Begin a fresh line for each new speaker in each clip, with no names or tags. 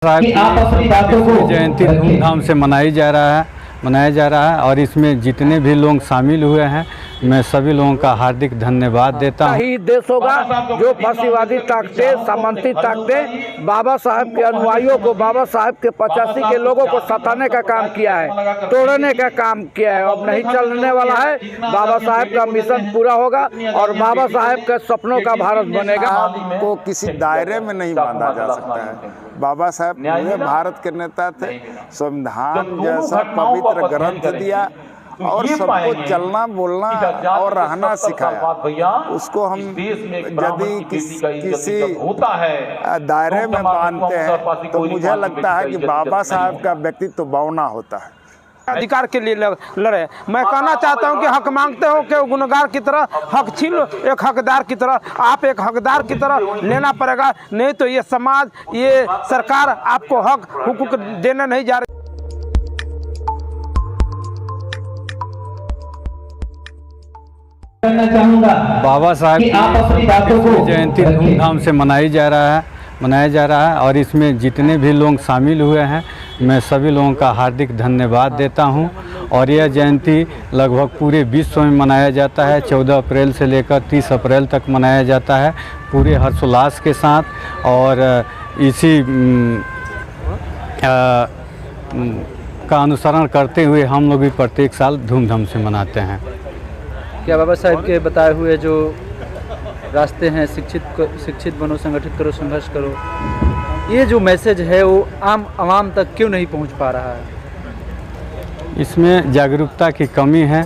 साहब की जयंती धूमधाम से मनाया जा रहा है और इसमें जितने भी लोग शामिल हुए हैं मैं सभी लोगों का हार्दिक धन्यवाद देता हूँ।
ही देश होगा जो फांसीवादी ताकते सामंती ताकते बाबा साहब के अनुयायियों को, बाबा साहब के 85 के लोगों को सताने का काम किया है, तोड़ने का काम किया है। अब नहीं चलने वाला है। बाबा साहब का मिशन पूरा होगा और बाबा साहब के सपनों का भारत बनेगा।
को किसी दायरे में नहीं बांधा जा सकता है। बाबा साहब पूरे भारत के नेता थे। संविधान जैसा पवित्र ग्रंथ दिया और सबको चलना बोलना और रहना सिखाया। उसको हम यदि किसी दायरे में बांधते हैं तो मुझे लगता है कि बाबा साहब का व्यक्तित्व बौना होता है।
अधिकार के लिए लड़े। मैं कहना चाहता हूं कि हक मांगते हो कि गुनहगार की तरह हक छीन लो, एक हकदार की तरह आप एक हकदार की तरह लेना पड़ेगा, नहीं तो ये समाज, ये सरकार आपको हक हुकूक देने नहीं जा रही।
बाबा साहब की जयंती धूमधाम से मनाया जा रहा है और इसमें जितने भी लोग शामिल हुए हैं मैं सभी लोगों का हार्दिक धन्यवाद देता हूं। और यह जयंती लगभग पूरे विश्व में मनाया जाता है। 14 अप्रैल से लेकर 30 अप्रैल तक मनाया जाता है पूरे हर्षोल्लास के साथ। और इसी का अनुसरण करते हुए हम लोग भी प्रत्येक साल धूमधाम से मनाते हैं।
क्या बाबा साहब के बताए हुए जो रास्ते हैं, शिक्षित बनो, संगठित करो, संघर्ष करो, ये जो मैसेज है वो आम आवाम तक क्यों नहीं पहुंच पा रहा है?
इसमें जागरूकता की कमी है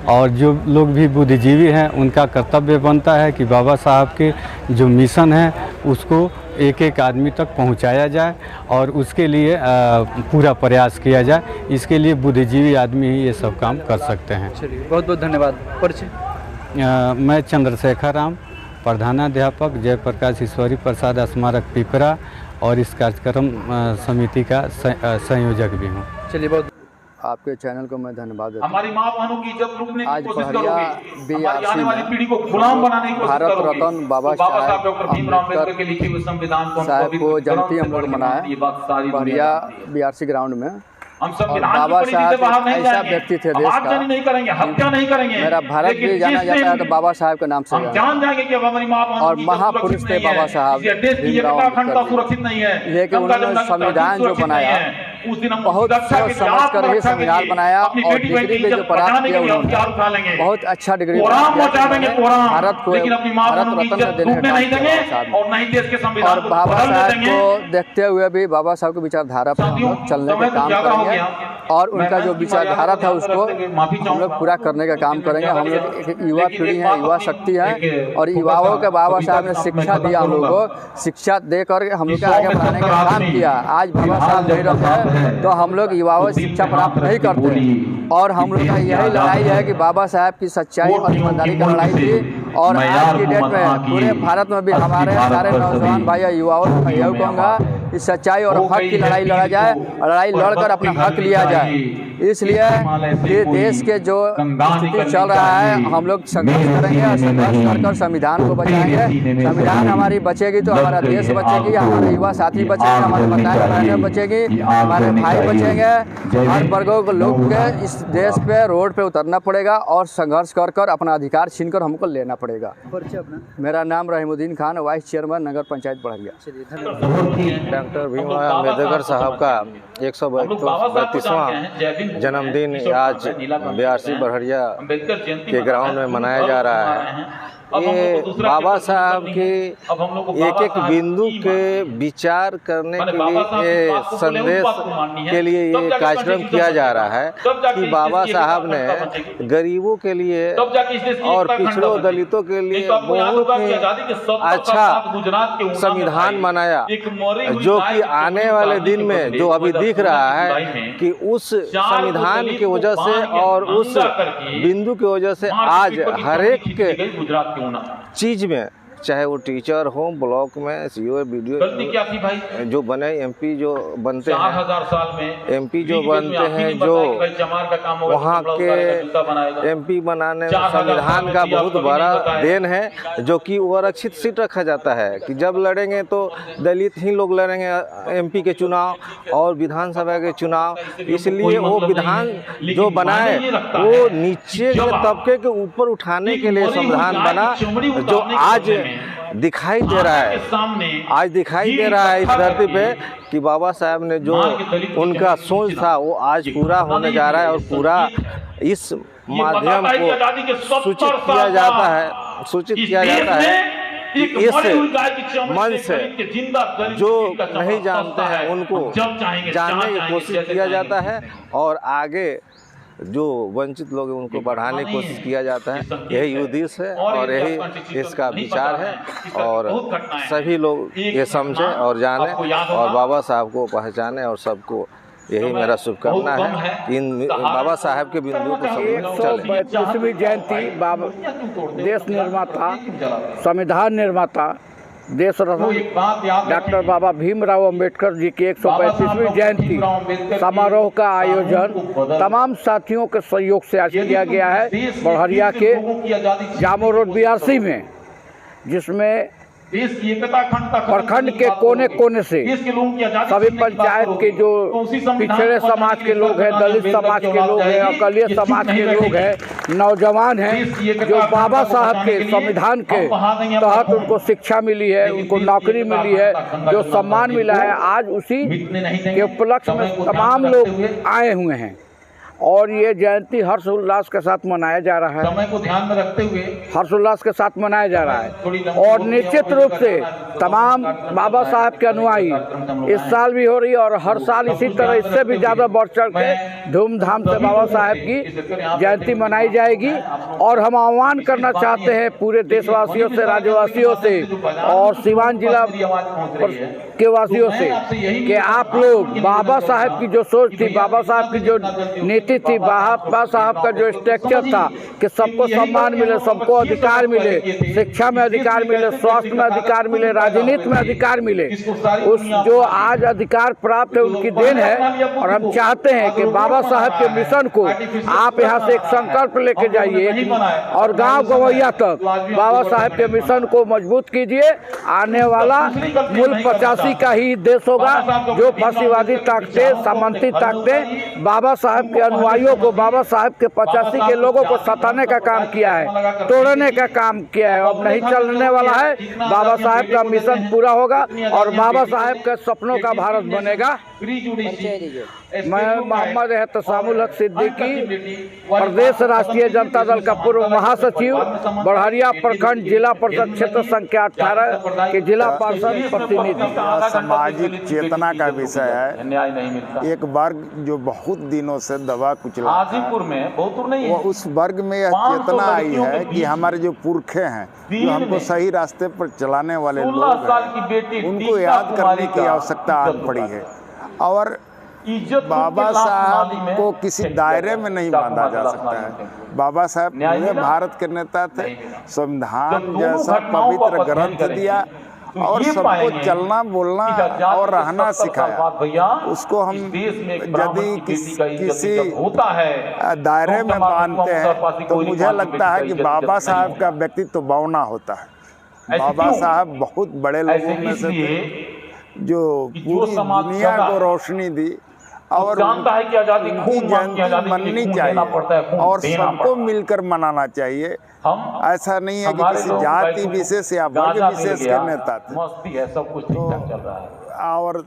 और जो लोग भी बुद्धिजीवी हैं उनका कर्तव्य बनता है कि बाबा साहब के जो मिशन है उसको एक एक आदमी तक पहुंचाया जाए और उसके लिए पूरा प्रयास किया जाए। इसके लिए बुद्धिजीवी आदमी ही ये सब काम कर सकते हैं।
चलिए, बहुत बहुत धन्यवाद। परिचय?
मैं चंद्रशेखर राम, प्रधानाध्यापक जयप्रकाश ईश्वरी प्रसाद स्मारक पिपरा और इस कार्यक्रम समिति का संयोजक भी हूँ।
चलिए, बहुत
आपके चैनल को मैं धन्यवाद देता हूँ।
हमारी माँ बहनों की इज्जत लूटने की कोशिश करोगे,
हमारी
आने वाली पीढ़ी को गुलाम बनाने की कोशिश
भारत
करोगे।
रत्न बाबा
साहब डॉक्टर भीमराव अम्बेडकर के लिखे हुए संविधान
को जयंती हम लोग मनाए बहरिया BRC ग्राउंड में।
हम सब
बाबा साहब ऐसा व्यक्ति थे देश का,
नहीं करेंगे, हत्या नहीं करेंगे।
मेरा भारत भी जाना जाता है तो बाबा साहब के नाम से
जान जाएंगे कि हमारी माँ बहनों
और महापुरुष थे बाबा साहब भीमराव अम्बेडकर।
सुरक्षित नहीं है,
लेकिन उन्होंने संविधान जो बनाया बहुत सोच समझ कर ही संविधान बनाया और डिग्री में जो प्राप्त किया उन्होंने बहुत अच्छा डिग्री भारत को भारत रत्न देने का। और बाबा साहब को देखते हुए भी बाबा साहब की विचारधारा पर हम लोग चलने का काम करेंगे और उनका जो विचारधारा था उसको हम लोग पूरा करने का काम करेंगे। हम लोग एक युवा पीढ़ी है, युवा शक्ति है और युवाओं के बाबा साहब ने शिक्षा दिया, हम लोगों को शिक्षा देकर हम लोग आगे बढ़ाने का काम किया। आज बाबा साहब नहीं रहते तो हम लोग युवाओं से शिक्षा प्राप्त नहीं करते और हम लोग का यही लड़ाई है कि बाबा साहब की सच्चाई और ईमानदारी की लड़ाई थी। और आज की डेट में पूरे भारत में भी हमारे सारे नौजवान भाई युवाओं को मैं यही कहूँगा इस सच्चाई और हक की लड़ाई लड़ा जाए और लड़ाई लड़कर अपना हक लिया जाए। इसलिए ये देश के जो स्थिति चल रहा है हम लोग संघर्ष करेंगे और संघर्ष कर संविधान को बचाएंगे। संविधान हमारी बचेगी तो हमारा देश बचेगी, हमारे युवा साथी बचेंगे, हमारे माताएं बहनें बचेगी, हमारे भाई बचेंगे। हर वर्गों को लोग के इस देश पे रोड पे उतरना पड़ेगा और संघर्ष कर अपना अधिकार छीन कर हमको लेना पड़ेगा। मेरा नाम रहीमुद्दीन खान, वाइस चेयरमैन नगर पंचायत बड़हरिया।
डॉक्टर भीमराव अम्बेडकर साहब का 132वां जन्मदिन आज BRC बड़हरिया के ग्राउंड में मनाया जा रहा है। ये बाबा साहब के एक एक बिंदु के विचार करने के लिए संदेश के लिए ये कार्यक्रम किया जा रहा है कि बाबा साहब ने गरीबों के लिए और पिछड़ों दलितों के लिए बहुत ही अच्छा संविधान बनाया, जो कि आने वाले दिन में जो अभी दिख रहा है कि उस संविधान की वजह से और उस बिंदु की वजह से आज हर एक चीज में चाहे वो टीचर हो, ब्लॉक में सीओ
गलती क्या थी भाई?
वीडियो जो बने, एमपी जो बनते
4000 साल में
एमपी जो बनते हैं, जो वहाँ के एमपी बनाने में संविधान का बहुत बड़ा देन है, जो कि वो आरक्षित सीट रखा जाता है कि जब लड़ेंगे तो दलित ही लोग लड़ेंगे एमपी के चुनाव और विधानसभा के चुनाव। इसलिए वो विधान जो बनाए वो नीचे के तबके के ऊपर उठाने के लिए संविधान बना, जो आज दिखाई दे रहा है, आज दिखाई दे रहा है इस धरती पे कि बाबा साहब ने जो उनका सोच था वो आज पूरा होने जा रहा है। और पूरा इस माध्यम को सूचित किया जाता है कि इस मन से जो नहीं जानते हैं उनको जानने की कोशिश किया जाता है और आगे जो वंचित लोग हैं उनको बढ़ाने की कोशिश किया जाता है। यही उद्देश्य है और यही इसका विचार है और सभी लोग ये समझें और जानें और बाबा साहब को पहचानें और सबको यही मेरा शुभकामना है। इन बाबा साहब के बिंदु को समझ चलें।
135वीं जयंती बाबा देश निर्माता, संविधान निर्माता, देश रत्न डॉक्टर बाबा भीमराव अंबेडकर जी की 135वीं जयंती समारोह का आयोजन तमाम साथियों के सहयोग से आज किया गया है बढ़हरिया के जामो रोड BRC में, जिसमें प्रखंड के कोने कोने से सभी पंचायत के जो पिछड़े समाज के लोग हैं, दलित समाज के लोग हैं, अकलियत समाज के लोग हैं, नौजवान हैं, जो बाबा साहब के संविधान के तहत उनको शिक्षा मिली है, उनको नौकरी मिली है, जो सम्मान मिला है, आज उसी के उपलक्ष्य में तमाम लोग आए हुए हैं और ये जयंती हर्षोल्लास के साथ मनाया जा रहा है।
समय को ध्यान में रखते हुए
हर्षोल्लास के साथ मनाया जा रहा है और निश्चित रूप से तमाम बाबा साहब के अनुयायी इस साल भी हो रही है और हर साल इसी तरह इससे भी ज़्यादा बढ़ चढ़ के धूमधाम से बाबा साहब की जयंती मनाई जाएगी। और हम आह्वान करना चाहते हैं पूरे देशवासियों से, राज्यवासियों से और सिवान जिला के वासियों से कि आप लोग बाबा साहब की जो सोच थी, बाबा साहब की जो नीति थी, बाबा साहब का जो स्ट्रक्चर था कि सबको सम्मान मिले, सबको अधिकार मिले, शिक्षा में अधिकार मिले, स्वास्थ्य में अधिकार मिले, राजनीति में अधिकार मिले, उस जो आज अधिकार प्राप्त है उनकी देन है। और हम चाहते हैं कि बाबा साहब के मिशन को आप यहाँ से एक संकल्प लेके जाइए और गांव गवैया तक बाबा साहब के मिशन को मजबूत कीजिए। आने वाला मुल्क 85 का ही देश होगा। जो फांसीवादी ताकतें, सामंती ताकतें बाबा साहब के अनुयायियों को, बाबा साहब के 85 के लोगों को सताने का काम किया है, तोड़ने का काम किया है, अब नहीं चलने वाला है। बाबा साहब का मिशन पूरा होगा और बाबा साहब के सपनों का भारत बनेगा। मैं मोहम्मद एहतसामुल हक सिद्दीकी, प्रदेश राष्ट्रीय जनता दल का पूर्व महासचिव, बढ़हरिया प्रखंड जिला परिषद क्षेत्र संख्या 18 के जिला पार्षद प्रतिनिधि।
सामाजिक चेतना का विषय है।
न्याय नहीं मिलता।
एक वर्ग जो बहुत दिनों से दबा कुचला
हाजीपुर में बहुत नहीं
वो उस वर्ग में यह चेतना आई है कि हमारे जो पुरखे हैं, जो हमको सही रास्ते पर चलाने वाले लोग हैं, उनको याद करने की आवश्यकता आ पड़ी है। और बाबा साहब को किसी दायरे में नहीं बांधा जा सकता है। बाबा साहब पूरे भारत के नेता थे, संविधान जैसा पवित्र ग्रंथ दिया और सबको चलना, बोलना और रहना सिखाया। उसको हम यदि किसी दायरे में बांधते हैं तो मुझे लगता है कि बाबा साहब का व्यक्तित्व बौना होता है। बाबा साहब बहुत बड़े लोगों में से थे जो पूरी दुनिया को रोशनी दी और उनकी जयंती मननी चाहिए और सबको मिलकर मनाना चाहिए। ऐसा नहीं है कि किसी जाति विशेष या वर्ग विशेष के नेता थे। तो और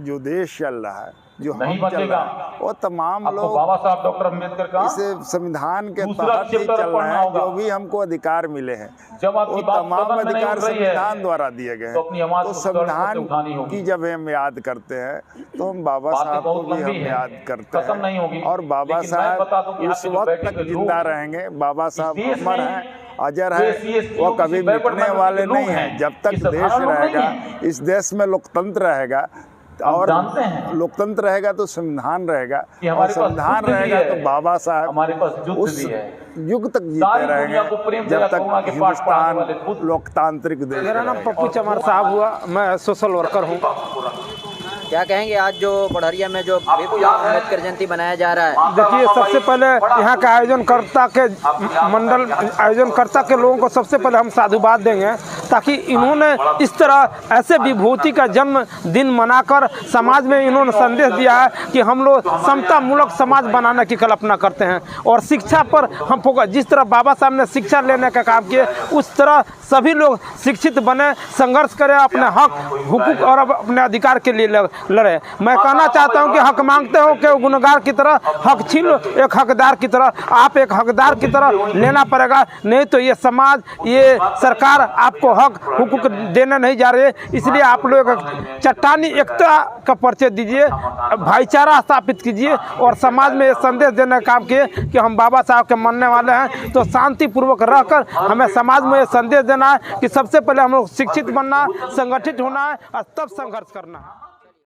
जो देश चल रहा है, जो हम चल रहा है, वो तमाम लोग
बाबा साहब डॉक्टर अम्बेडकर का
इसे संविधान के तहत ही चल रहे हैं। जो भी हमको अधिकार मिले हैं वो तमाम अधिकार संविधान द्वारा दिए गए हैं। तो संविधान की जब हम याद करते हैं तो हम बाबा साहब को भी हम याद करते हैं और बाबा साहब उस वक्त तक जिंदा रहेंगे। बाबा साहब अमर हैं, अजर है, वो कभी मिटने वाले नहीं हैं। जब तक देश रहेगा, इस देश में लोकतंत्र रहेगा, और
जानते हैं
लोकतंत्र रहेगा तो संविधान रहेगा,
कि
और
हमारे पास
संविधान
युद्ध भी
रहेगा
है,
तो बाबा साहब
हमारे पास युद्ध
उस
भी है,
युग तक जीते
सारी दुनिया को प्रेम
रहेंगे जब
दया
तक
करुणा के पाठ पढ़ाने वाले
हिंदुस्तान
बुद्ध।
लोकतांत्रिक देश
मेरा नाम
रहेगा।
पप्पू चमार साहब हुआ, मैं सोशल वर्कर हूँ।
क्या कहेंगे आज जो बढ़हरिया में जो अम्बेडकर जयंती मनाया जा रहा है?
देखिए, सबसे पहले यहाँ के आयोजनकर्ता के मंडल आयोजनकर्ता के लोगों को सबसे पहले हम साधुवाद देंगे, ताकि इन्होंने इस तरह ऐसे विभूति का जन्म दिन मनाकर समाज में इन्होंने संदेश दिया है कि हम लोग समता मूलक समाज बनाने की कल्पना करते हैं और शिक्षा पर हम फोकस। जिस तरह बाबा साहब ने शिक्षा लेने का काम किया, उस तरह सभी लोग शिक्षित बने, संघर्ष करें, अपने हक हुकूक और अपने अधिकार के लिए लड़े। मैं कहना चाहता हूं कि हक मांगते हो कि गुनहगार की तरह हक छीन लो, एक हकदार की तरह। आप एक हकदार की तरह लेना पड़ेगा, नहीं तो ये समाज, ये सरकार आपको हक हुकूक देने नहीं जा रही है। इसलिए आप लोग चट्टानी एकता का परिचय दीजिए, भाईचारा स्थापित कीजिए और समाज में ये संदेश देने का काम किए कि हम बाबा साहब के मानने वाले हैं। तो शांतिपूर्वक रहकर हमें समाज में ये संदेश देना है कि सबसे पहले हम लोग शिक्षित बनना है, संगठित होना है और तब संघर्ष करना है।